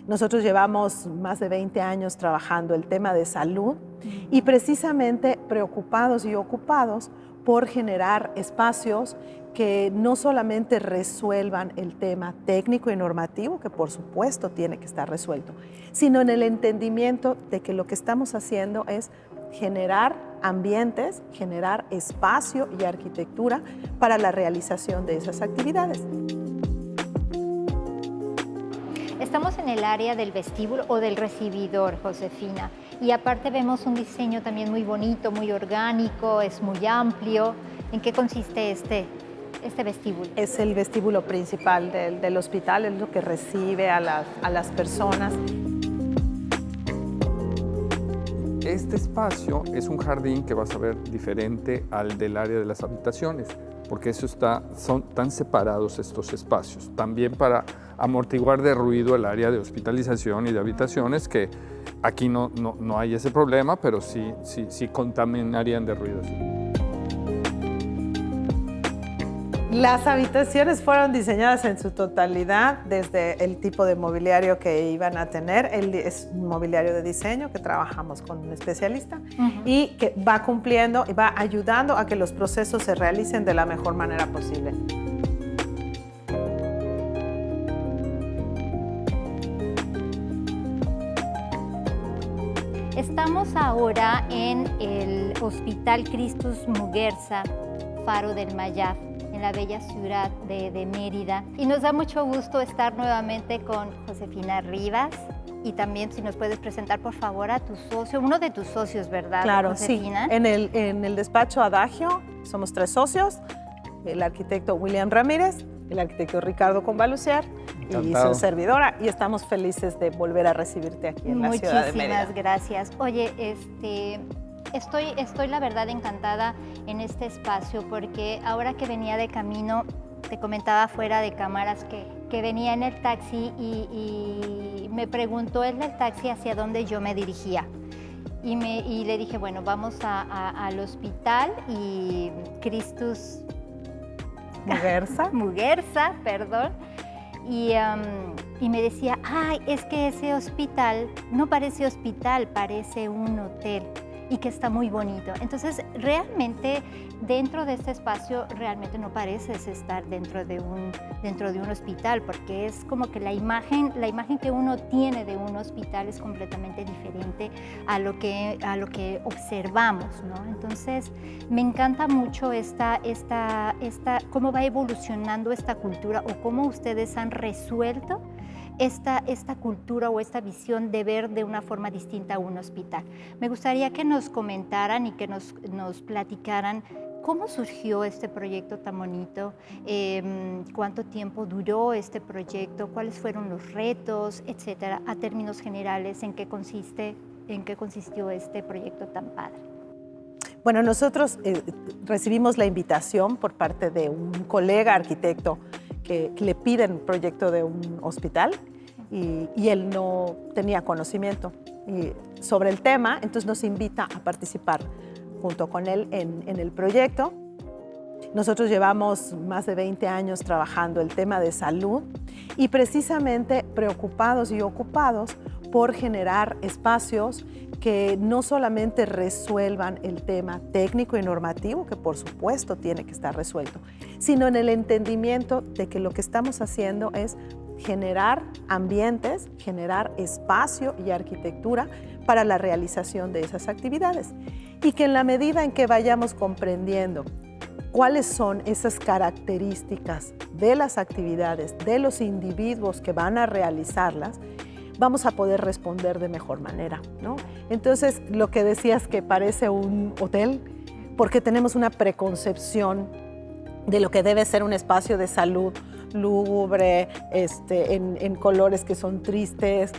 Nosotros llevamos más de 20 años trabajando el tema de salud y precisamente preocupados y ocupados por generar espacios que no solamente resuelvan el tema técnico y normativo, que por supuesto tiene que estar resuelto, sino en el entendimiento de que lo que estamos haciendo es generar ambientes, generar espacio y arquitectura para la realización de esas actividades. Estamos en el área del vestíbulo o del recibidor, Josefina, y aparte vemos un diseño también muy bonito, muy orgánico, es muy amplio. ¿En qué consiste este vestíbulo? Es el vestíbulo principal del hospital, es lo que recibe a las personas. Este espacio es un jardín que vas a ver diferente al del área de las habitaciones, porque son tan separados estos espacios. También para amortiguar de ruido el área de hospitalización y de habitaciones, que aquí no hay ese problema, pero sí contaminarían de ruido. Las habitaciones fueron diseñadas en su totalidad desde el tipo de mobiliario que iban a tener. Es un mobiliario de diseño que trabajamos con un especialista y que va cumpliendo y va ayudando a que los procesos se realicen de la mejor manera posible. Estamos ahora en el Hospital Christus Muguerza, Faro del Mayab, en la bella ciudad de Mérida. Y nos da mucho gusto estar nuevamente con Josefina Rivas. Y también si nos puedes presentar, por favor, a tu socio, uno de tus socios, ¿verdad, claro, Josefina? Sí. En el despacho Adagio somos 3 socios, el arquitecto William Ramírez, el arquitecto Ricardo Convaluciar y su servidora. Y estamos felices de volver a recibirte aquí en la ciudad de Mérida. Muchísimas gracias. Oye, Estoy la verdad encantada en este espacio porque ahora que venía de camino, te comentaba fuera de cámaras que venía en el taxi y me preguntó el del taxi hacia dónde yo me dirigía. Y le dije, bueno, vamos al hospital y Christus Muguerza, perdón. Y me decía, ay, es que ese hospital no parece hospital, parece un hotel. Y que está muy bonito. Entonces, realmente, dentro de este espacio, realmente no pareces estar dentro de un hospital, porque es como que la imagen que uno tiene de un hospital es completamente diferente a lo que observamos, ¿no? Entonces, me encanta mucho cómo va evolucionando esta cultura o cómo ustedes han resuelto esta cultura o esta visión de ver de una forma distinta a un hospital. Me gustaría que nos comentaran y que nos platicaran cómo surgió este proyecto tan bonito, cuánto tiempo duró este proyecto, cuáles fueron los retos, etcétera, a términos generales, en qué consistió este proyecto tan padre. Bueno, nosotros recibimos la invitación por parte de un colega arquitecto que le piden un proyecto de un hospital y él no tenía conocimiento sobre el tema, entonces nos invita a participar junto con él en el proyecto. Nosotros llevamos más de 20 años trabajando el tema de salud y precisamente preocupados y ocupados por generar espacios que no solamente resuelvan el tema técnico y normativo, que por supuesto tiene que estar resuelto, sino en el entendimiento de que lo que estamos haciendo es generar ambientes, generar espacio y arquitectura para la realización de esas actividades. Y que en la medida en que vayamos comprendiendo cuáles son esas características de las actividades, de los individuos que van a realizarlas, vamos a poder responder de mejor manera, ¿no? Entonces, lo que decías que parece un hotel, porque tenemos una preconcepción de lo que debe ser un espacio de salud lúgubre, en colores que son tristes,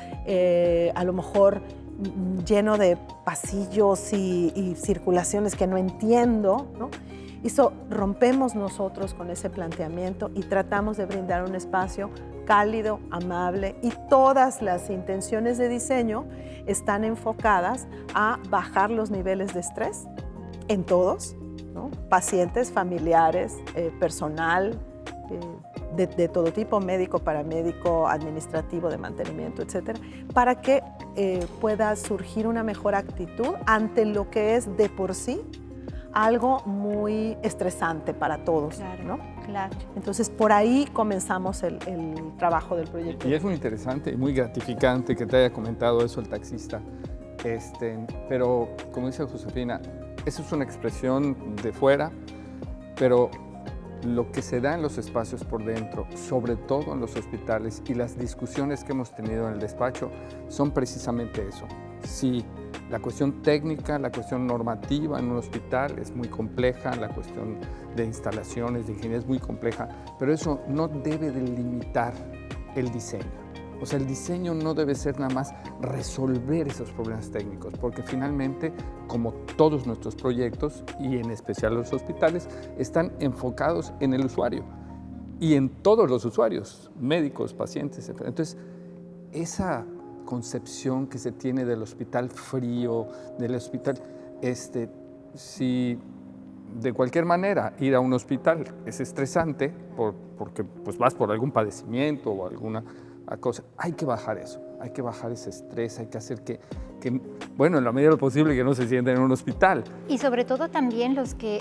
a lo mejor lleno de pasillos y circulaciones que no entiendo, ¿no? Eso rompemos nosotros con ese planteamiento y tratamos de brindar un espacio cálido, amable, y todas las intenciones de diseño están enfocadas a bajar los niveles de estrés en todos, ¿no? Pacientes, familiares, personal, de todo tipo, médico, paramédico, administrativo, de mantenimiento, etcétera, para que pueda surgir una mejor actitud ante lo que es de por sí algo muy estresante para todos, Claro, ¿no? claro. Entonces, por ahí comenzamos el trabajo del proyecto. Y es muy interesante y muy gratificante que te haya comentado eso el taxista. Pero, como dice Josefina, eso es una expresión de fuera, pero lo que se da en los espacios por dentro, sobre todo en los hospitales, y las discusiones que hemos tenido en el despacho son precisamente eso. Sí, la cuestión técnica, la cuestión normativa en un hospital es muy compleja, la cuestión de instalaciones, de ingeniería es muy compleja, pero eso no debe delimitar el diseño. O sea, el diseño no debe ser nada más resolver esos problemas técnicos, porque finalmente, como todos nuestros proyectos, y en especial los hospitales, están enfocados en el usuario y en todos los usuarios, médicos, pacientes, etc. Entonces, esa concepción que se tiene del hospital frío, del hospital, si de cualquier manera ir a un hospital es estresante, porque pues vas por algún padecimiento o alguna cosa, hay que bajar eso, hay que bajar ese estrés, hay que hacer que, bueno, en la medida de lo posible que no se sienten en un hospital. Y sobre todo también los que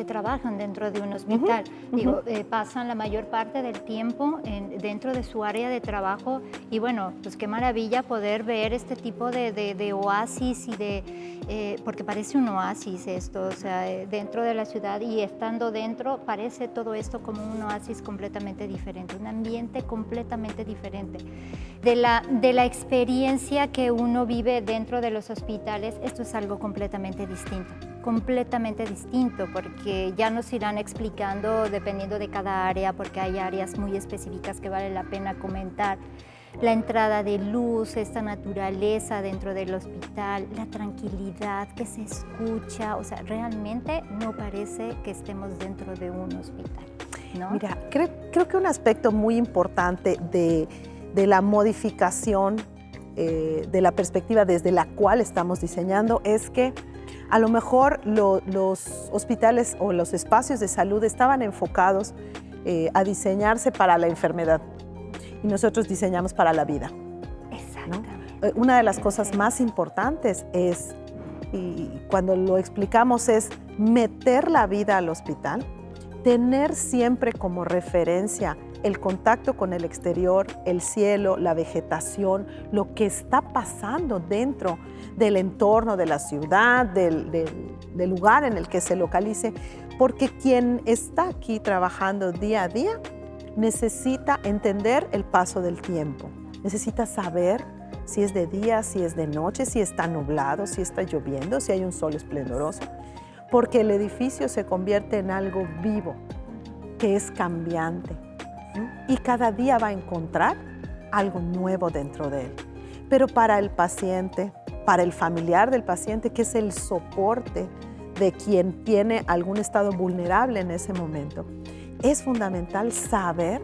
trabajan dentro de un hospital. Digo, pasan la mayor parte del tiempo dentro de su área de trabajo y bueno, pues qué maravilla poder ver este tipo de oasis y porque parece un oasis esto, o sea, dentro de la ciudad y estando dentro parece todo esto como un oasis completamente diferente, un ambiente completamente diferente. De la experiencia que uno vive dentro de los hospitales, esto es algo completamente distinto, porque ya nos irán explicando dependiendo de cada área, porque hay áreas muy específicas que vale la pena comentar. La entrada de luz, esta naturaleza dentro del hospital, la tranquilidad que se escucha, o sea, realmente no parece que estemos dentro de un hospital, ¿no? Mira, creo que un aspecto muy importante de la modificación de la perspectiva desde la cual estamos diseñando es que a lo mejor los hospitales o los espacios de salud estaban enfocados a diseñarse para la enfermedad y nosotros diseñamos para la vida. Exactamente. Una de las cosas más importantes es, y cuando lo explicamos, es meter la vida al hospital, tener siempre como referencia el contacto con el exterior, el cielo, la vegetación, lo que está pasando dentro del entorno de la ciudad, del lugar en el que se localice, porque quien está aquí trabajando día a día necesita entender el paso del tiempo, necesita saber si es de día, si es de noche, si está nublado, si está lloviendo, si hay un sol esplendoroso, porque el edificio se convierte en algo vivo, que es cambiante. Y cada día va a encontrar algo nuevo dentro de él. Pero para el paciente, para el familiar del paciente, que es el soporte de quien tiene algún estado vulnerable en ese momento, es fundamental saber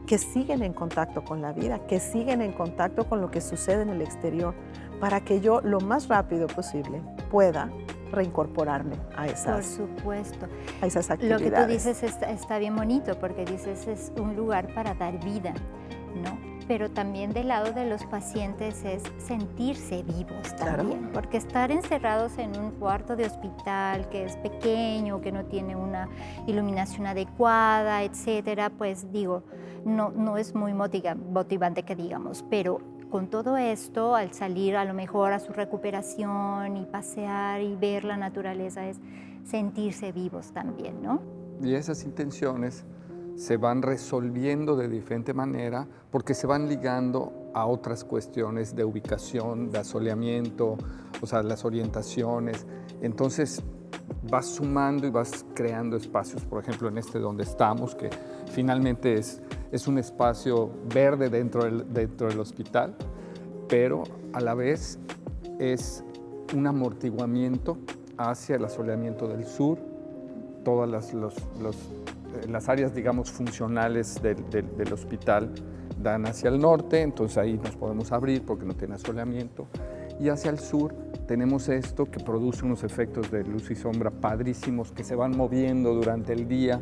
que siguen en contacto con la vida, que siguen en contacto con lo que sucede en el exterior, para que yo lo más rápido posible pueda reincorporarme a esas actividades. Lo que tú dices está bien bonito, porque dices es un lugar para dar vida, ¿no? Pero también del lado de los pacientes es sentirse vivos también, claro. Porque estar encerrados en un cuarto de hospital que es pequeño, que no tiene una iluminación adecuada, etcétera, pues digo, no es muy motivante que digamos, pero con todo esto, al salir a lo mejor a su recuperación y pasear y ver la naturaleza, es sentirse vivos también, ¿no? Y esas intenciones se van resolviendo de diferente manera porque se van ligando a otras cuestiones de ubicación, de asoleamiento, o sea, las orientaciones. Entonces vas sumando y vas creando espacios, por ejemplo, en este donde estamos, que finalmente es un espacio verde dentro del hospital, pero a la vez es un amortiguamiento hacia el asoleamiento del sur, todas las áreas, digamos, funcionales del hospital dan hacia el norte, entonces ahí nos podemos abrir porque no tiene asoleamiento, y hacia el sur tenemos esto que produce unos efectos de luz y sombra padrísimos que se van moviendo durante el día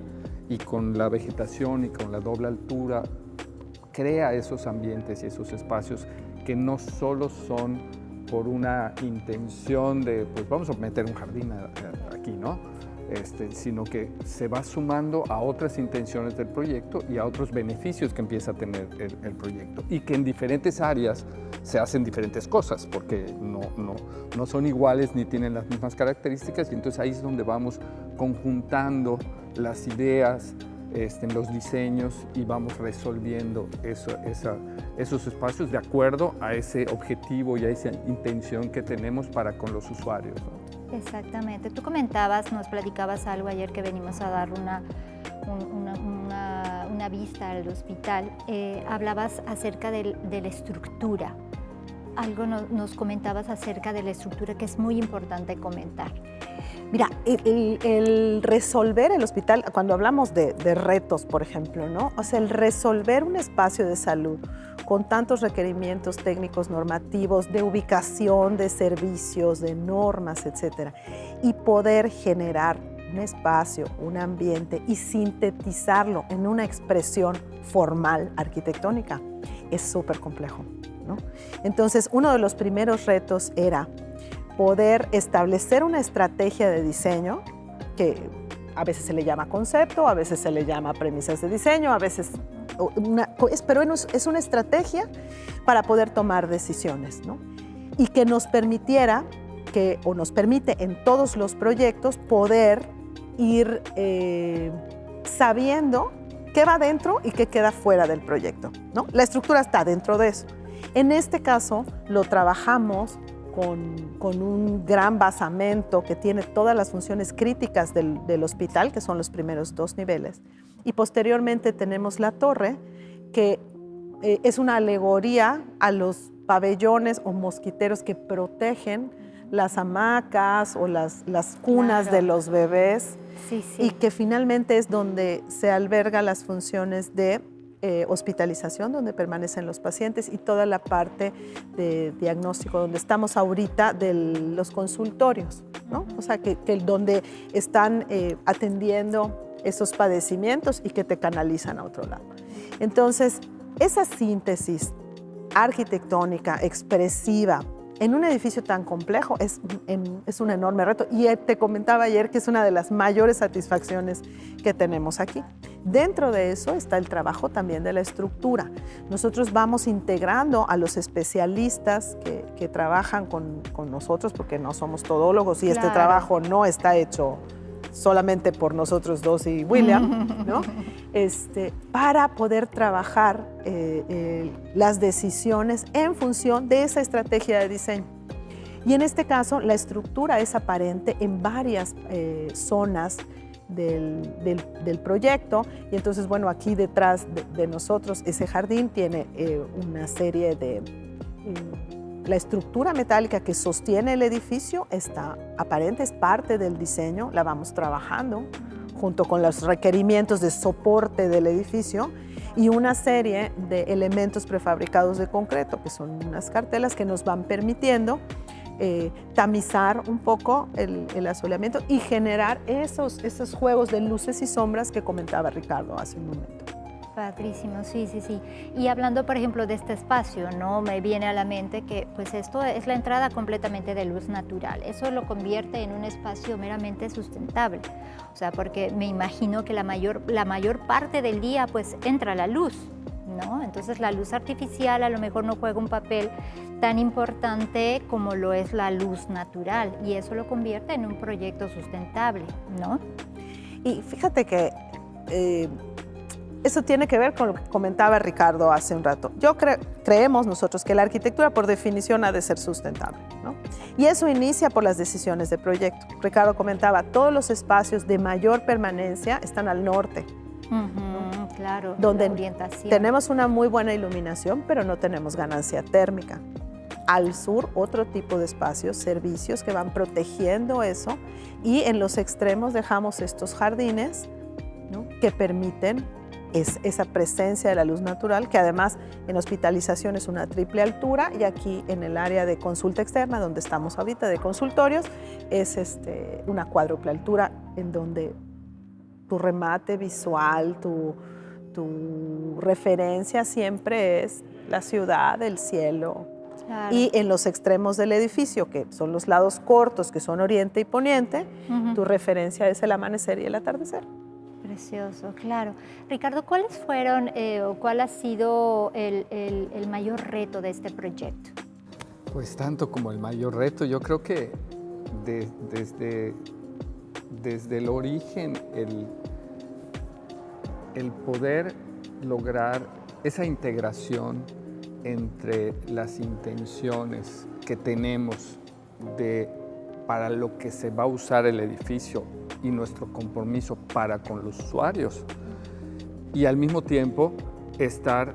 y con la vegetación y con la doble altura crea esos ambientes y esos espacios que no solo son por una intención de, pues vamos a meter un jardín aquí, ¿no? Sino que se va sumando a otras intenciones del proyecto y a otros beneficios que empieza a tener el proyecto. Y que en diferentes áreas se hacen diferentes cosas, porque no son iguales ni tienen las mismas características, y entonces ahí es donde vamos conjuntando las ideas, los diseños, y vamos resolviendo esos espacios de acuerdo a ese objetivo y a esa intención que tenemos para con los usuarios, ¿no? Exactamente. Tú comentabas, nos platicabas algo ayer que venimos a dar una vista al hospital. Hablabas acerca de la estructura. Algo nos comentabas acerca de la estructura que es muy importante comentar. Mira, el resolver el hospital, cuando hablamos de retos, por ejemplo, ¿no? O sea, el resolver un espacio de salud con tantos requerimientos técnicos, normativos, de ubicación, de servicios, de normas, etcétera, y poder generar un espacio, un ambiente y sintetizarlo en una expresión formal arquitectónica es súper complejo, ¿no? Entonces, uno de los primeros retos era poder establecer una estrategia de diseño que a veces se le llama concepto, a veces se le llama premisas de diseño, a veces pero es una estrategia para poder tomar decisiones, ¿no? Y que nos permitiera, nos permite en todos los proyectos poder ir sabiendo qué va dentro y qué queda fuera del proyecto, ¿no? La estructura está dentro de eso. En este caso lo trabajamos con un gran basamento que tiene todas las funciones críticas del hospital, que son los primeros 2 niveles. Y posteriormente tenemos la torre, que es una alegoría a los pabellones o mosquiteros que protegen las hamacas o las cunas, claro, de los bebés. Sí, sí. Y que finalmente es donde se albergan las funciones de hospitalización, donde permanecen los pacientes, y toda la parte de diagnóstico, donde estamos ahorita, de los consultorios, ¿no? O sea, que donde están atendiendo esos padecimientos y que te canalizan a otro lado. Entonces, esa síntesis arquitectónica, expresiva, en un edificio tan complejo es un enorme reto. Y te comentaba ayer que es una de las mayores satisfacciones que tenemos aquí. Dentro de eso está el trabajo también de la estructura. Nosotros vamos integrando a los especialistas que trabajan con nosotros, porque no somos todólogos y claro, este trabajo no está hecho solamente por nosotros dos y William, ¿no? Para poder trabajar las decisiones en función de esa estrategia de diseño. Y en este caso, la estructura es aparente en varias zonas del proyecto, y entonces, bueno, aquí detrás de nosotros, ese jardín tiene una serie de... La estructura metálica que sostiene el edificio está aparente, es parte del diseño, la vamos trabajando junto con los requerimientos de soporte del edificio, y una serie de elementos prefabricados de concreto, que son unas cartelas que nos van permitiendo tamizar un poco el asoleamiento y generar esos juegos de luces y sombras que comentaba Ricardo hace un momento. Padrísimo, sí, sí, sí. Y hablando, por ejemplo, de este espacio, ¿no? Me viene a la mente que pues esto es la entrada completamente de luz natural. Eso lo convierte en un espacio meramente sustentable. O sea, porque me imagino que la mayor parte del día pues entra la luz, ¿no? Entonces la luz artificial a lo mejor no juega un papel tan importante como lo es la luz natural, y eso lo convierte en un proyecto sustentable, ¿no? Y fíjate que eso tiene que ver con lo que comentaba Ricardo hace un rato. Creemos nosotros que la arquitectura por definición ha de ser sustentable, ¿no? Y eso inicia por las decisiones de proyecto. Ricardo comentaba, todos los espacios de mayor permanencia están al norte. ¿no? Claro, donde la orientación. Tenemos una muy buena iluminación, pero no tenemos ganancia térmica. Al sur, otro tipo de espacios, servicios que van protegiendo eso, y en los extremos dejamos estos jardines, ¿no? Que permiten esa presencia de la luz natural, que además en hospitalización es una triple altura, y aquí en el área de consulta externa, donde estamos ahorita de consultorios, es una cuádruple altura, en donde tu remate visual, tu referencia siempre es la ciudad, el cielo. Claro. Y en los extremos del edificio, que son los lados cortos, que son oriente y poniente, tu referencia es el amanecer y el atardecer. Precioso, claro. Ricardo, ¿cuáles fueron o cuál ha sido el mayor reto de este proyecto? Pues tanto como el mayor reto, yo creo que desde el origen, el poder lograr esa integración entre las intenciones que tenemos para lo que se va a usar el edificio y nuestro compromiso para con los usuarios, y al mismo tiempo estar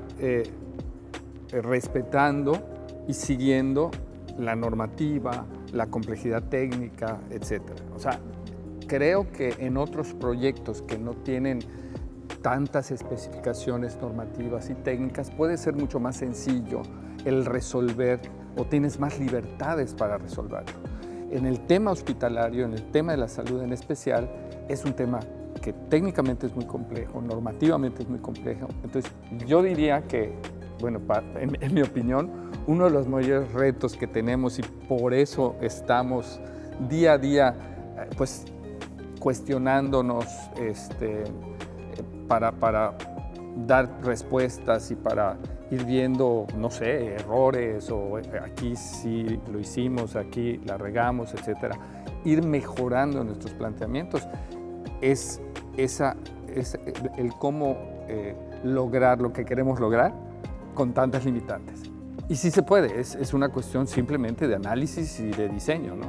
respetando y siguiendo la normativa, la complejidad técnica, etc. O sea, creo que en otros proyectos que no tienen tantas especificaciones normativas y técnicas puede ser mucho más sencillo el resolver, o tienes más libertades para resolverlo. En el tema hospitalario, en el tema de la salud en especial, es un tema que técnicamente es muy complejo, normativamente es muy complejo. Entonces, yo diría que, bueno, en mi opinión, uno de los mayores retos que tenemos, y por eso estamos día a día pues, cuestionándonos para dar respuestas y para ir viendo, no sé, errores, o aquí sí lo hicimos, aquí la regamos, etcétera. Ir mejorando nuestros planteamientos es el cómo lograr lo que queremos lograr con tantas limitantes. Y sí se puede, es una cuestión simplemente de análisis y de diseño, ¿no?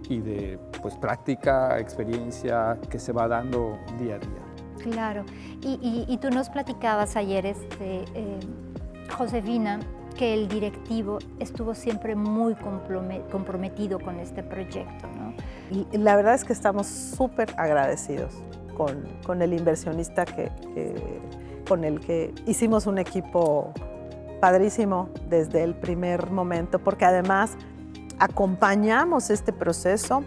y de pues, práctica, experiencia que se va dando día a día. Claro, y tú nos platicabas ayer, Josefina, que el directivo estuvo siempre muy comprometido con este proyecto, ¿no? Y la verdad es que estamos súper agradecidos con el inversionista con el que hicimos un equipo padrísimo desde el primer momento, porque además acompañamos este proceso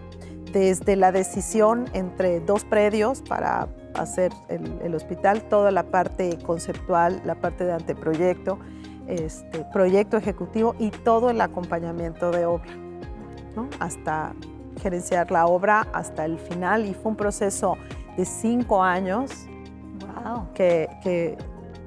desde la decisión entre dos predios para hacer el hospital, toda la parte conceptual, la parte de anteproyecto, proyecto ejecutivo y todo el acompañamiento de obra, ¿no? Hasta gerenciar la obra hasta el final, y fue un proceso de 5 años. Wow. que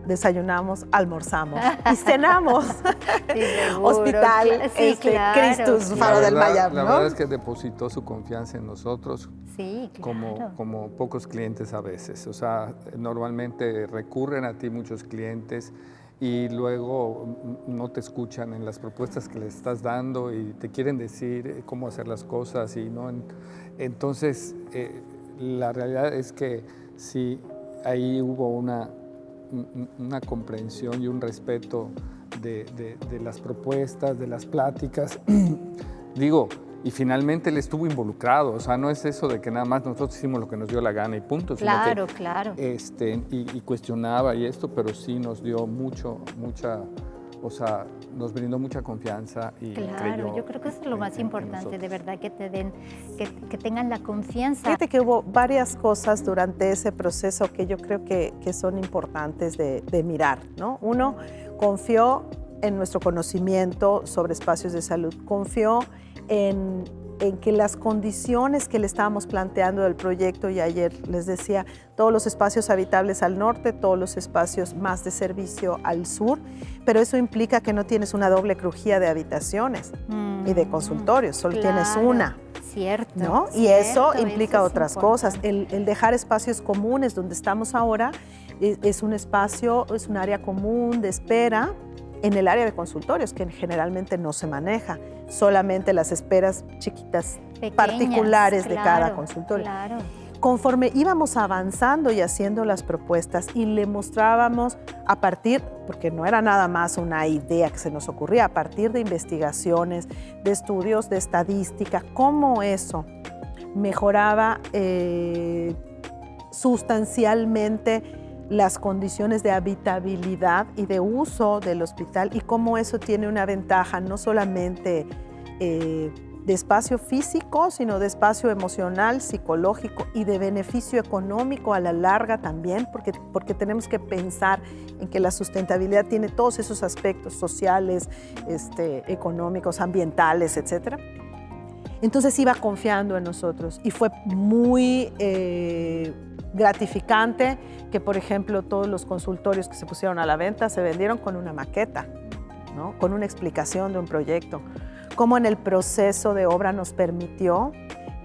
desayunamos, almorzamos y cenamos. Sí, Hospital, sí, claro. Christus, Faro del Mayab, La ¿no? verdad es que depositó su confianza en nosotros. Sí, claro. Como pocos clientes a veces. O sea, normalmente recurren a ti muchos clientes y luego no te escuchan en las propuestas que les estás dando y te quieren decir cómo hacer las cosas. Y no, entonces, la realidad es que sí, ahí hubo una comprensión y un respeto de las propuestas, de las pláticas. Digo, y finalmente él estuvo involucrado, o sea, no es eso de que nada más nosotros hicimos lo que nos dio la gana y punto. Claro, sino que, claro. Y cuestionaba y esto, pero sí nos dio mucha, o sea, nos brindó mucha confianza y Claro, creyó yo creo que eso es lo más importante, nosotros. de verdad, que te den, que tengan la confianza. Fíjate que hubo varias cosas durante ese proceso que yo creo que son importantes de mirar, ¿no? Uno, confió en nuestro conocimiento sobre espacios de salud, confió en que las condiciones que le estábamos planteando del proyecto, y ayer les decía, todos los espacios habitables al norte, todos los espacios más de servicio al sur, pero eso implica que no tienes una doble crujía de habitaciones y de consultorios, solo tienes una. Cierto. ¿No? Y cierto, eso implica eso es otras importante. cosas. El dejar espacios comunes donde estamos ahora es un espacio, es un área común de espera en el área de consultorios, que generalmente no se maneja, solamente las esperas chiquitas, Pequeñas, particulares de cada claro, consultorio. Claro. Conforme íbamos avanzando y haciendo las propuestas y le mostrábamos a partir, porque no era nada más una idea que se nos ocurría, a partir de investigaciones, de estudios, de estadística, cómo eso mejoraba sustancialmente las condiciones de habitabilidad y de uso del hospital, y cómo eso tiene una ventaja no solamente de espacio físico, sino de espacio emocional, psicológico y de beneficio económico a la larga también, porque tenemos que pensar en que la sustentabilidad tiene todos esos aspectos sociales, económicos, ambientales, etc. Entonces iba confiando en nosotros y fue muy gratificante que, por ejemplo, todos los consultorios que se pusieron a la venta se vendieron con una maqueta, ¿no? Con una explicación de un proyecto. Cómo en el proceso de obra nos permitió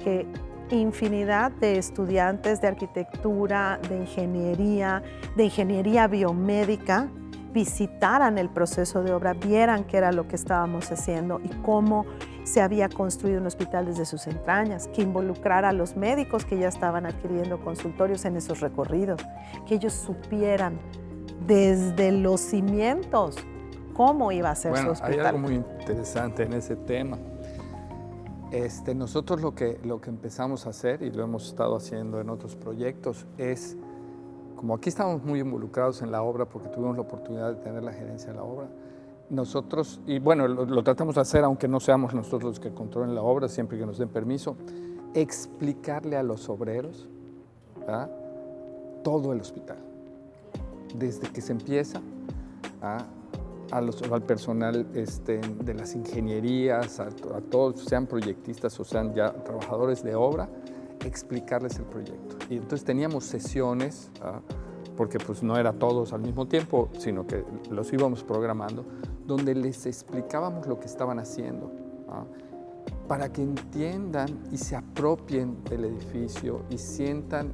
que infinidad de estudiantes de arquitectura, de ingeniería biomédica, visitaran el proceso de obra, vieran qué era lo que estábamos haciendo y cómo se había construido un hospital desde sus entrañas, que involucrara a los médicos que ya estaban adquiriendo consultorios en esos recorridos, que ellos supieran desde los cimientos cómo iba a ser su hospital. Hay algo muy interesante en ese tema. Nosotros lo que empezamos a hacer, y lo hemos estado haciendo en otros proyectos, es, como aquí estamos muy involucrados en la obra porque tuvimos la oportunidad de tener la gerencia de la obra, nosotros, y bueno, lo tratamos de hacer aunque no seamos nosotros los que controlen la obra, siempre que nos den permiso, explicarle a los obreros, ¿verdad?, todo el hospital, desde que se empieza al personal de las ingenierías, a todos, sean proyectistas o sean ya trabajadores de obra, explicarles el proyecto. Y entonces teníamos sesiones, porque pues no era todos al mismo tiempo, sino que los íbamos programando, donde les explicábamos lo que estaban haciendo, para que entiendan y se apropien del edificio y sientan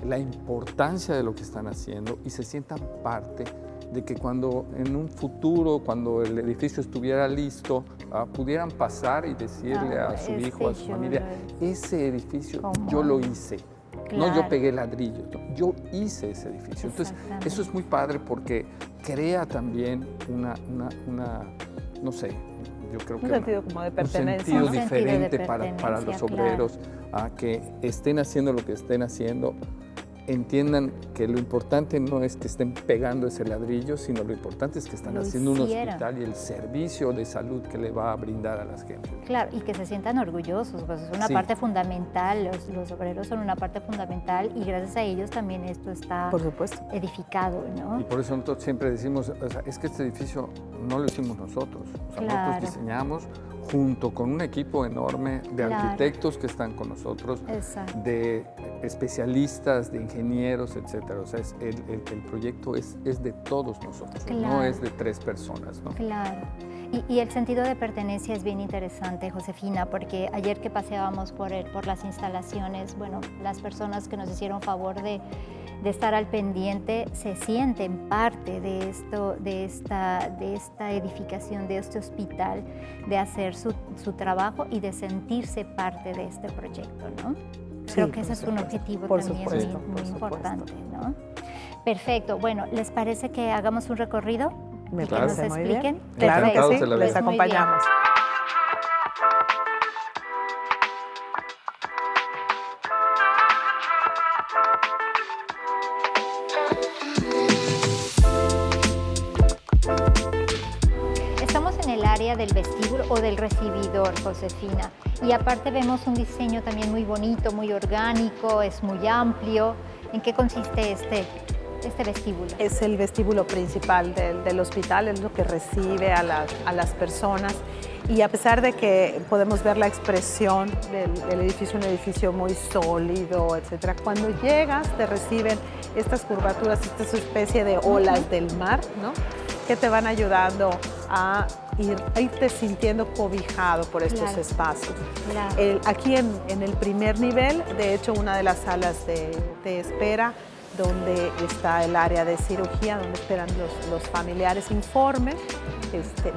la importancia de lo que están haciendo y se sientan parte de que cuando en un futuro, cuando el edificio estuviera listo, pudieran pasar y decirle a su hijo, a su familia, ese edificio yo lo hice. Claro. No yo pegué ladrillo, yo hice ese edificio. Entonces, eso es muy padre porque crea también no sé, yo creo que un sentido como de pertenencia. Un sentido diferente para los obreros, que estén haciendo lo que estén haciendo, entiendan que lo importante no es que estén pegando ese ladrillo, sino lo importante es que están haciendo un hospital y el servicio de salud que le va a brindar a las gentes. Claro, y que se sientan orgullosos, pues es una parte fundamental, los obreros son una parte fundamental y gracias a ellos también esto está, por supuesto, edificado, ¿no? Y por eso nosotros siempre decimos, es que este edificio no lo hicimos nosotros, nosotros diseñamos junto con un equipo enorme de arquitectos que están con nosotros, de especialistas, de ingenieros, etcétera. O sea, el proyecto es de todos nosotros, no es de 3 personas, ¿no? Claro. Y el sentido de pertenencia es bien interesante, Josefina, porque ayer que paseábamos por las instalaciones, bueno, las personas que nos hicieron favor de estar al pendiente se sienten parte de esto, de esta edificación, de este hospital, de hacer su trabajo y de sentirse parte de este proyecto, ¿no? Creo que ese es un objetivo también muy importante, ¿no? Perfecto. Bueno, ¿les parece que hagamos un recorrido? Me que nos expliquen. Claro que sí, les acompañamos. Estamos en el área del vestíbulo o del recibidor, Josefina, y aparte vemos un diseño también muy bonito, muy orgánico, es muy amplio. ¿En qué consiste este vestíbulo? Es el vestíbulo principal del hospital, es lo que recibe a las personas. Y a pesar de que podemos ver la expresión del edificio, un edificio muy sólido, etcétera, cuando llegas te reciben estas curvaturas, esta especie de olas del mar, ¿no?, que te van ayudando a irte sintiendo cobijado por estos espacios. Claro. Aquí en el primer nivel, de hecho, una de las salas de espera, donde está el área de cirugía, donde esperan los familiares informes,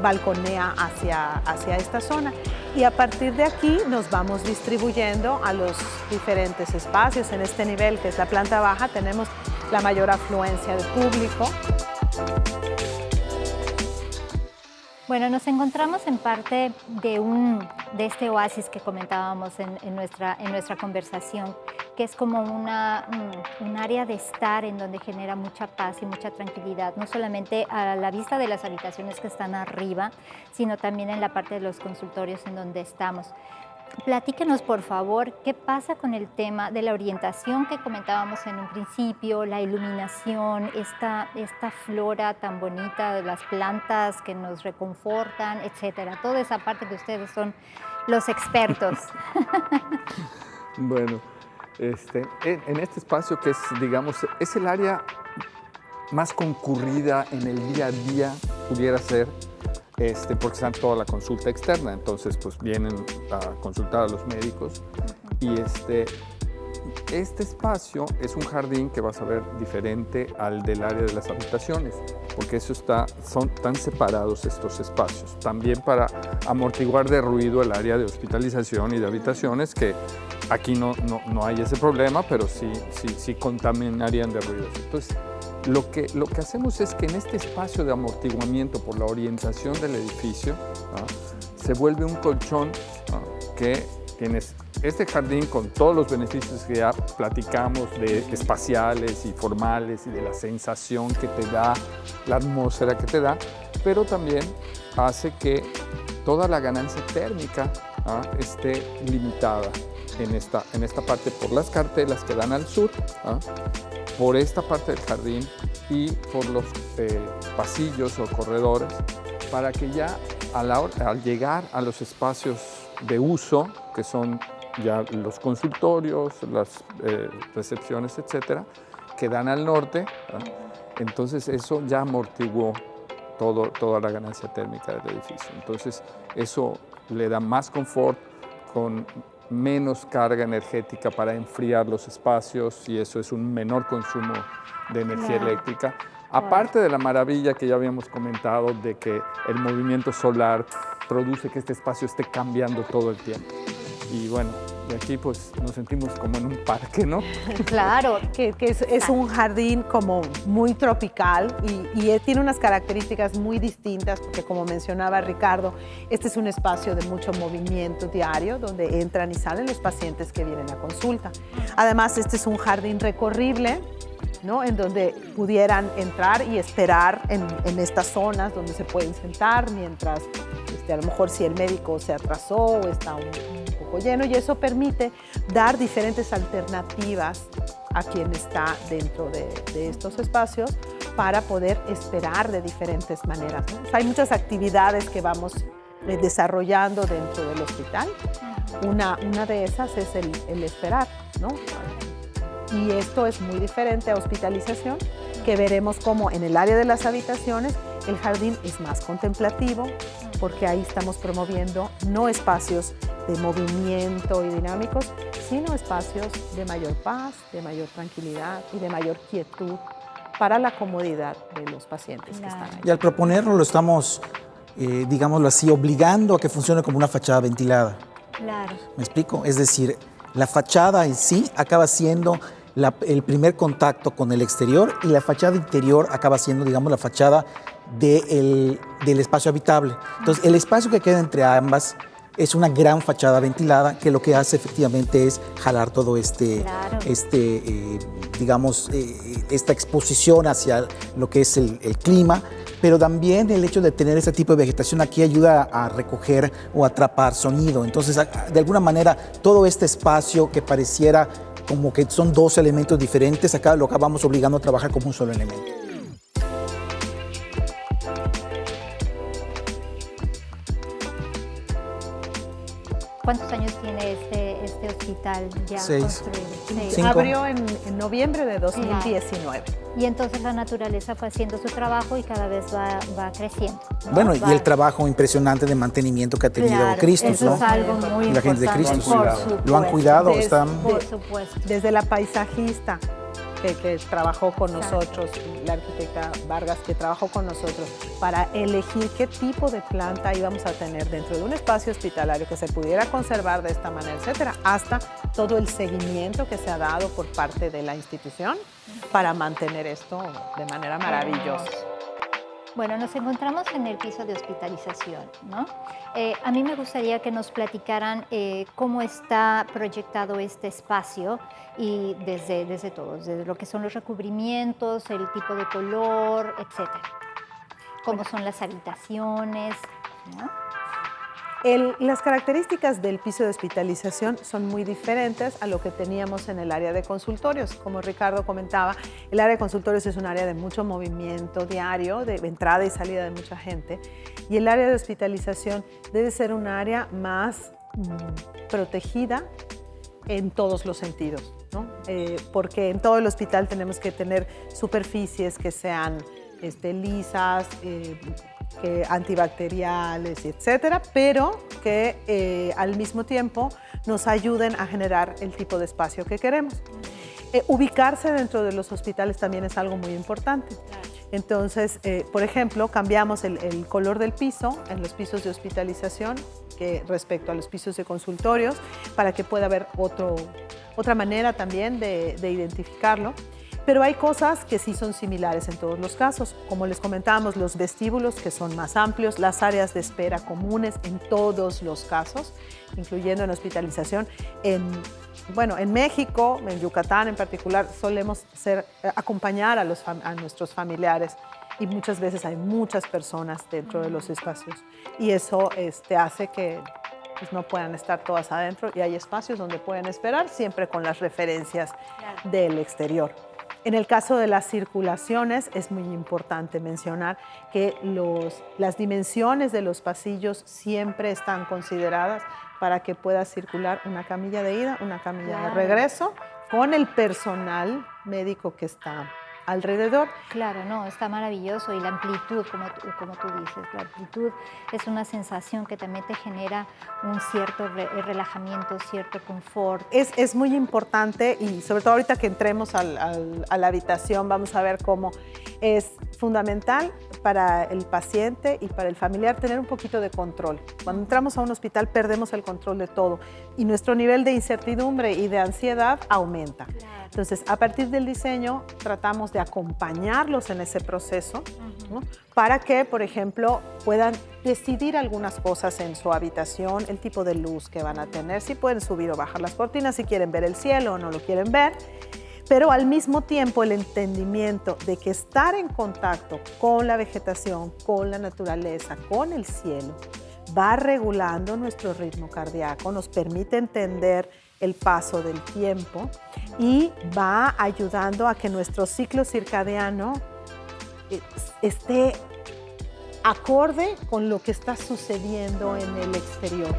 balconea hacia esta zona. Y a partir de aquí nos vamos distribuyendo a los diferentes espacios. En este nivel, que es la planta baja, tenemos la mayor afluencia de público. Bueno, nos encontramos en parte de este oasis que comentábamos en nuestra conversación, que es como un área de estar en donde genera mucha paz y mucha tranquilidad, no solamente a la vista de las habitaciones que están arriba, sino también en la parte de los consultorios en donde estamos. Platíquenos, por favor, qué pasa con el tema de la orientación que comentábamos en un principio, la iluminación, esta flora tan bonita de las plantas que nos reconfortan, etcétera. Toda esa parte que ustedes son los expertos. Bueno, en este espacio que es, digamos, es el área más concurrida en el día a día, pudiera ser, porque están toda la consulta externa, entonces pues vienen a consultar a los médicos y este espacio es un jardín que vas a ver diferente al del área de las habitaciones, porque son tan separados estos espacios, también para amortiguar de ruido el área de hospitalización y de habitaciones, que aquí no hay ese problema, pero sí contaminarían de ruido. Entonces, lo que hacemos es que en este espacio de amortiguamiento por la orientación del edificio, se vuelve un colchón que tienes este jardín con todos los beneficios que ya platicamos de espaciales y formales y de la sensación que te da, la atmósfera que te da, pero también hace que toda la ganancia térmica esté limitada en esta parte por las cartelas que dan al sur, por esta parte del jardín y por los pasillos o corredores, para que ya al llegar a los espacios de uso, que son ya los consultorios, las recepciones, etcétera, que dan al norte, entonces eso ya amortiguó toda la ganancia térmica del edificio. Entonces eso le da más confort, con menos carga energética para enfriar los espacios, y eso es un menor consumo de energía eléctrica. Aparte de la maravilla que ya habíamos comentado de que el movimiento solar produce que este espacio esté cambiando todo el tiempo. Y bueno, de aquí pues nos sentimos como en un parque, ¿no? Claro. Que es un jardín como muy tropical y tiene unas características muy distintas, porque como mencionaba Ricardo, este es un espacio de mucho movimiento diario donde entran y salen los pacientes que vienen a consulta. Además, este es un jardín recorrible, ¿no? En donde pudieran entrar y esperar en estas zonas donde se pueden sentar mientras, a lo mejor si el médico se atrasó o está un poco lleno, y eso permite dar diferentes alternativas a quien está dentro de estos espacios para poder esperar de diferentes maneras, ¿no? O sea, hay muchas actividades que vamos desarrollando dentro del hospital. Una de esas es el esperar, ¿no? Y esto es muy diferente a hospitalización, que veremos como en el área de las habitaciones el jardín es más contemplativo, porque ahí estamos promoviendo no espacios de movimiento y dinámicos, sino espacios de mayor paz, de mayor tranquilidad y de mayor quietud para la comodidad de los pacientes que están ahí. Y al proponerlo lo estamos, digámoslo así, obligando a que funcione como una fachada ventilada. Claro. ¿Me explico? Es decir, la fachada en sí acaba siendo el primer contacto con el exterior, y la fachada interior acaba siendo, digamos, la fachada del espacio habitable. Entonces, el espacio que queda entre ambas es una gran fachada ventilada, que lo que hace efectivamente es jalar todo digamos, esta exposición hacia lo que es el clima, pero también el hecho de tener este tipo de vegetación aquí ayuda a recoger o atrapar sonido. Entonces, de alguna manera, todo este espacio que pareciera como que son dos elementos diferentes, acá lo acabamos obligando a trabajar como un solo elemento. ¿Cuántos años tiene este hospital ya 6. construido? 5. Abrió en noviembre de 2019. Y entonces la naturaleza fue haciendo su trabajo y cada vez va creciendo, ¿no? Bueno, y el trabajo impresionante de mantenimiento que ha tenido Cristus, eso ¿no? es algo muy Y la gente de importante. Cristus. Por supuesto. Lo han cuidado, Por supuesto. Desde la paisajista que trabajó con nosotros, la arquitecta Vargas, que trabajó con nosotros para elegir qué tipo de planta íbamos a tener dentro de un espacio hospitalario que se pudiera conservar de esta manera, etcétera, hasta todo el seguimiento que se ha dado por parte de la institución para mantener esto de manera maravillosa. Bueno, nos encontramos en el piso de hospitalización, ¿no? A mí me gustaría que nos platicaran cómo está proyectado este espacio y desde todo, desde lo que son los recubrimientos, el tipo de color, etcétera. Cómo son las habitaciones, ¿no? Las características del piso de hospitalización son muy diferentes a lo que teníamos en el área de consultorios. Como Ricardo comentaba, el área de consultorios es un área de mucho movimiento diario, de entrada y salida de mucha gente, y el área de hospitalización debe ser un área más protegida en todos los sentidos, ¿no? Porque en todo el hospital tenemos que tener superficies que sean lisas, antibacteriales, etcétera, pero que al mismo tiempo nos ayuden a generar el tipo de espacio que queremos. Ubicarse dentro de los hospitales también es algo muy importante. Entonces, por ejemplo, cambiamos el color del piso en los pisos de hospitalización respecto a los pisos de consultorios para que pueda haber otra manera también de identificarlo. Pero hay cosas que sí son similares en todos los casos. Como les comentábamos, los vestíbulos que son más amplios, las áreas de espera comunes en todos los casos, incluyendo en hospitalización. En México, en Yucatán en particular, solemos acompañar a nuestros familiares y muchas veces hay muchas personas dentro de los espacios. Y eso hace que no puedan estar todas adentro y hay espacios donde pueden esperar, siempre con las referencias del exterior. En el caso de las circulaciones, es muy importante mencionar que las dimensiones de los pasillos siempre están consideradas para que pueda circular una camilla de ida, una camilla de regreso, con el personal médico que está alrededor. Claro, no, está maravilloso y la amplitud, como tú dices, la amplitud es una sensación que también te genera un cierto relajamiento, cierto confort. Es muy importante y sobre todo ahorita que entremos a la habitación vamos a ver cómo es fundamental para el paciente y para el familiar tener un poquito de control. Cuando entramos a un hospital perdemos el control de todo y nuestro nivel de incertidumbre y de ansiedad aumenta. Claro. Entonces, a partir del diseño, tratamos de acompañarlos en ese proceso, ¿no? Para que, por ejemplo, puedan decidir algunas cosas en su habitación, el tipo de luz que van a tener, si pueden subir o bajar las cortinas, si quieren ver el cielo o no lo quieren ver, pero al mismo tiempo el entendimiento de que estar en contacto con la vegetación, con la naturaleza, con el cielo, va regulando nuestro ritmo cardíaco, nos permite entender el paso del tiempo y va ayudando a que nuestro ciclo circadiano esté acorde con lo que está sucediendo en el exterior.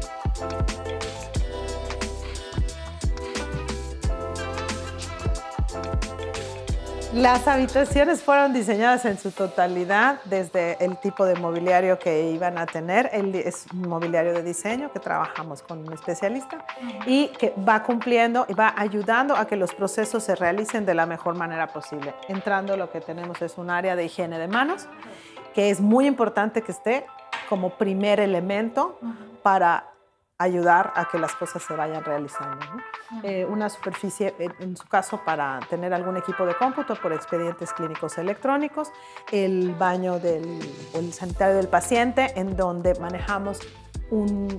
Las habitaciones fueron diseñadas en su totalidad desde el tipo de mobiliario que iban a tener. Es un mobiliario de diseño que trabajamos con un especialista y que va cumpliendo y va ayudando a que los procesos se realicen de la mejor manera posible. Entrando, lo que tenemos es un área de higiene de manos, que es muy importante que esté como primer elemento para ayudar a que las cosas se vayan realizando, ¿no? Una superficie, en su caso, para tener algún equipo de cómputo por expedientes clínicos electrónicos, el baño o el sanitario del paciente, en donde manejamos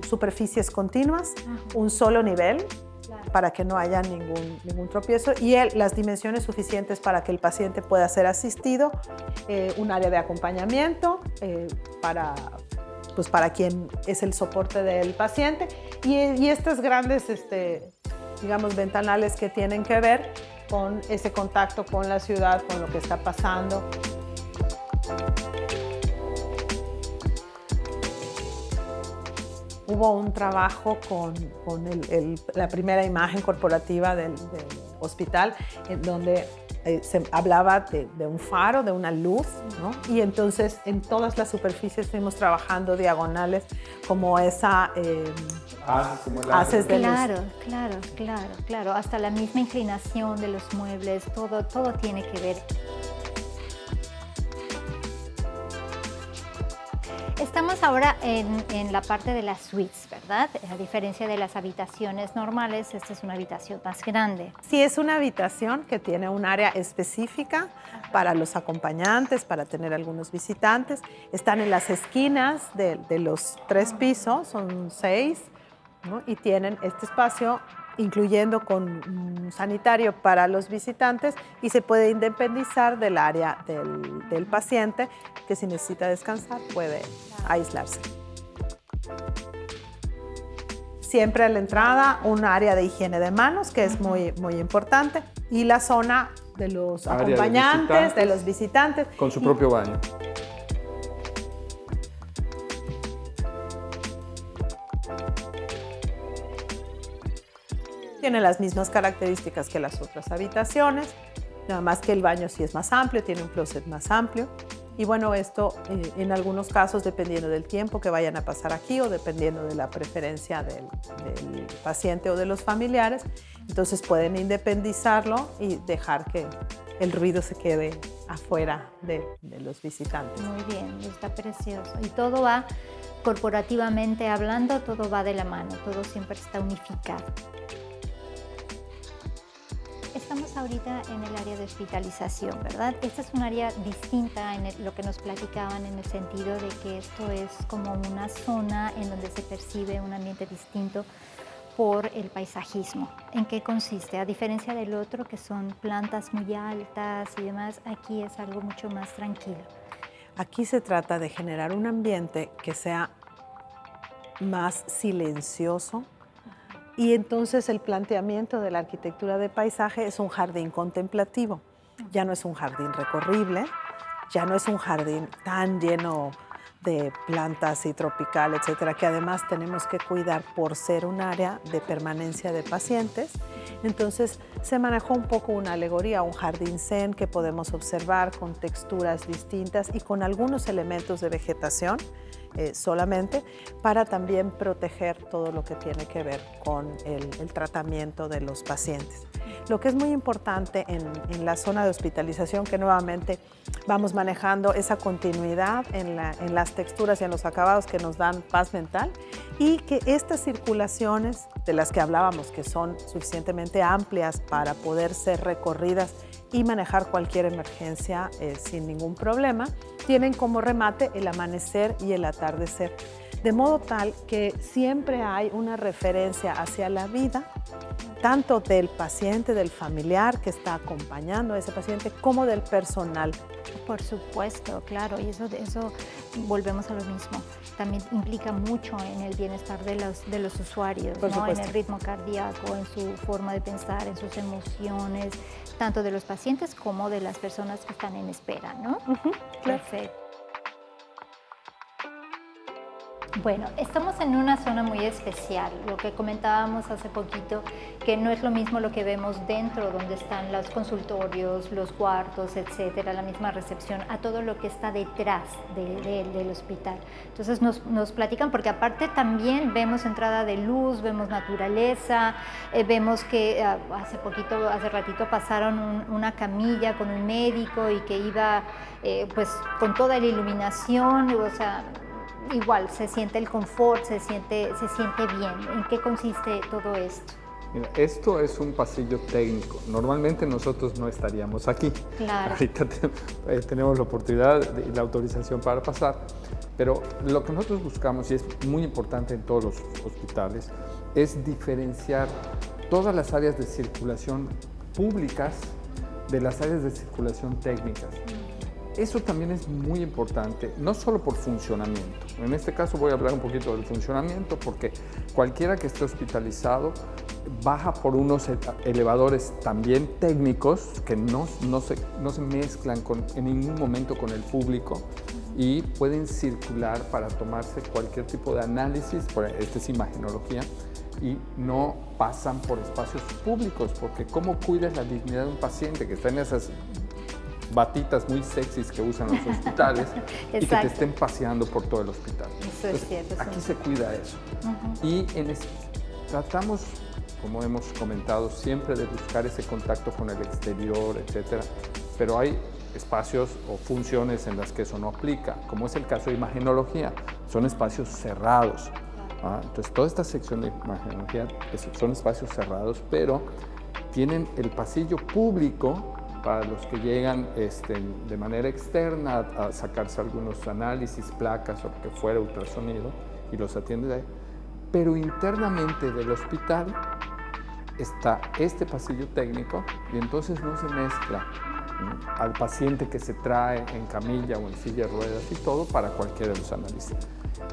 superficies continuas, un solo nivel, para que no haya ningún tropiezo y las dimensiones suficientes para que el paciente pueda ser asistido, un área de acompañamiento para quien es el soporte del paciente y estas grandes, digamos, ventanales que tienen que ver con ese contacto con la ciudad, con lo que está pasando. Hubo un trabajo con la primera imagen corporativa del hospital, en donde se hablaba de un faro, de una luz, ¿no? Y entonces en todas las superficies fuimos trabajando diagonales como esa haces de luz. Claro. Hasta la misma inclinación de los muebles, todo tiene que ver. Estamos ahora en la parte de las suites, ¿verdad? A diferencia de las habitaciones normales, esta es una habitación más grande. Sí, es una habitación que tiene un área específica para los acompañantes, para tener algunos visitantes. Están en las esquinas de los 3 pisos, son 6, ¿no? Y tienen este espacio, incluyendo con un sanitario para los visitantes, y se puede independizar del área del paciente, que si necesita descansar puede aislarse. Siempre a la entrada un área de higiene de manos, que es muy importante, y la zona de los Área de acompañantes, de los visitantes. Con su propio baño. Tiene las mismas características que las otras habitaciones, nada más que el baño sí es más amplio, tiene un closet más amplio. Y bueno, esto en algunos casos, dependiendo del tiempo que vayan a pasar aquí o dependiendo de la preferencia del paciente o de los familiares, entonces pueden independizarlo y dejar que el ruido se quede afuera de los visitantes. Muy bien, está precioso. Y todo va, corporativamente hablando, todo va de la mano, todo siempre está unificado. Estamos ahorita en el área de hospitalización, ¿verdad? Esta es un área distinta en lo que nos platicaban, en el sentido de que esto es como una zona en donde se percibe un ambiente distinto por el paisajismo. ¿En qué consiste? A diferencia del otro, que son plantas muy altas y demás, aquí es algo mucho más tranquilo. Aquí se trata de generar un ambiente que sea más silencioso, y entonces el planteamiento de la arquitectura de paisaje es un jardín contemplativo. Ya no es un jardín recorrible, ya no es un jardín tan lleno de plantas y tropical, etcétera, que además tenemos que cuidar por ser un área de permanencia de pacientes. Entonces se manejó un poco una alegoría, un jardín zen que podemos observar con texturas distintas y con algunos elementos de vegetación solamente, para también proteger todo lo que tiene que ver con el tratamiento de los pacientes. Lo que es muy importante en la zona de hospitalización, que nuevamente vamos manejando esa continuidad en las texturas y en los acabados que nos dan paz mental, y que estas circulaciones de las que hablábamos, que son suficientemente amplias para poder ser recorridas y manejar cualquier emergencia sin ningún problema, tienen como remate el amanecer y el atardecer, de modo tal que siempre hay una referencia hacia la vida, tanto del paciente, del familiar que está acompañando a ese paciente, como del personal. Por supuesto, claro, y eso volvemos a lo mismo. También implica mucho en el bienestar de los usuarios, ¿no? En el ritmo cardíaco, en su forma de pensar, en sus emociones, tanto de los pacientes como de las personas que están en espera, ¿no? Perfecto. Bueno, estamos en una zona muy especial, lo que comentábamos hace poquito, que no es lo mismo lo que vemos dentro, donde están los consultorios, los cuartos, etcétera, la misma recepción, a todo lo que está detrás del hospital. Entonces nos platican, porque aparte también vemos entrada de luz, vemos naturaleza, vemos que hace ratito pasaron una camilla con un médico y que iba pues con toda la iluminación, o sea, igual se siente el confort, se siente bien. ¿En qué consiste todo esto? Mira, esto es un pasillo técnico. Normalmente nosotros no estaríamos aquí. Claro. Ahorita tenemos la oportunidad y la autorización para pasar. Pero lo que nosotros buscamos, y es muy importante en todos los hospitales, es diferenciar todas las áreas de circulación públicas de las áreas de circulación técnicas. Eso también es muy importante, no solo por funcionamiento. En este caso voy a hablar un poquito del funcionamiento, porque cualquiera que esté hospitalizado baja por unos elevadores también técnicos que no se mezclan en ningún momento con el público, y pueden circular para tomarse cualquier tipo de análisis, esta es imagenología, y no pasan por espacios públicos, porque ¿cómo cuidas la dignidad de un paciente que está en esas batitas muy sexys que usan los hospitales y que te estén paseando por todo el hospital? Eso es cierto. Aquí se cuida eso. Y tratamos, como hemos comentado, siempre de buscar ese contacto con el exterior, etcétera, pero hay espacios o funciones en las que eso no aplica, como es el caso de imagenología. son espacios cerrados. Entonces, toda esta sección de imagenología son espacios cerrados, pero tienen el pasillo público para los que llegan de manera externa a sacarse algunos análisis, placas o lo que fuera, ultrasonido, y los atiende de ahí. Pero internamente del hospital está este pasillo técnico y entonces no se mezcla al paciente que se trae en camilla o en silla de ruedas y todo para cualquiera de los análisis.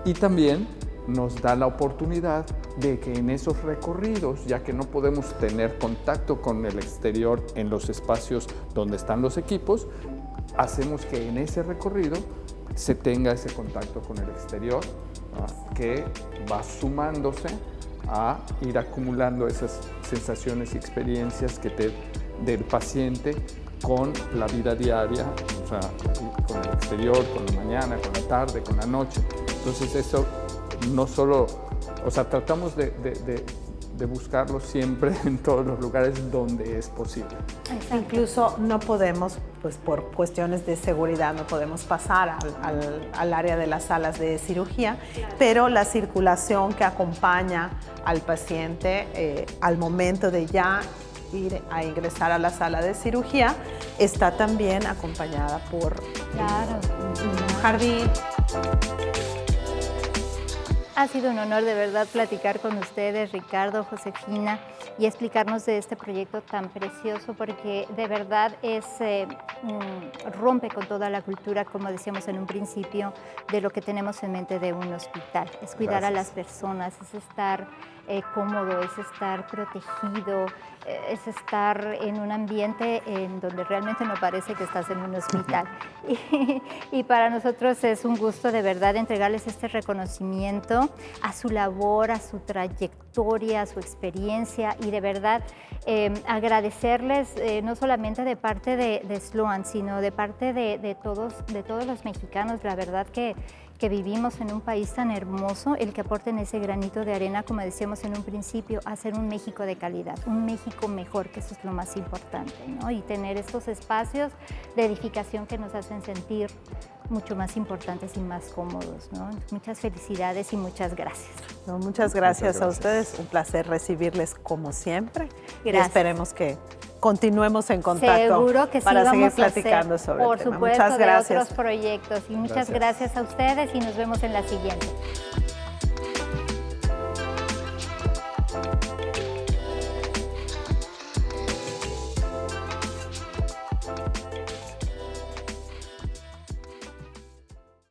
Y también nos da la oportunidad de que en esos recorridos, ya que no podemos tener contacto con el exterior en los espacios donde están los equipos, hacemos que en ese recorrido se tenga ese contacto con el exterior, que va sumándose a ir acumulando esas sensaciones y experiencias del paciente con la vida diaria, o sea, con el exterior, con la mañana, con la tarde, con la noche. Entonces eso no solo, o sea, tratamos de buscarlo siempre en todos los lugares donde es posible. Exacto. Incluso no podemos, pues por cuestiones de seguridad, no podemos pasar al área de las salas de cirugía, pero la circulación que acompaña al paciente al momento de ya ir a ingresar a la sala de cirugía está también acompañada por un jardín. Ha sido un honor de verdad platicar con ustedes, Ricardo, Josefina, y explicarnos de este proyecto tan precioso, porque de verdad rompe con toda la cultura, como decíamos en un principio, de lo que tenemos en mente de un hospital. Es cuidar a las personas, es estar cómodo, es estar protegido, es estar en un ambiente en donde realmente no parece que estás en un hospital. Y para nosotros es un gusto de verdad entregarles este reconocimiento a su labor, a su trayectoria, a su experiencia, y de verdad agradecerles no solamente de parte de Sloan, sino de parte de todos los mexicanos. La verdad que vivimos en un país tan hermoso, el que aporten ese granito de arena, como decíamos en un principio, a hacer un México de calidad, un México mejor, que eso es lo más importante, ¿no? Y tener estos espacios de edificación que nos hacen sentir mucho más importantes y más cómodos, ¿no? Muchas felicidades y muchas gracias. No, muchas gracias a ustedes, un placer recibirles como siempre. Gracias. Y esperemos que continuemos en contacto. Seguro que sí, para seguir vamos a platicando hacer, sobre por el tema. supuesto, Muchas gracias. de otros proyectos. Y muchas gracias a ustedes y nos vemos en la siguiente.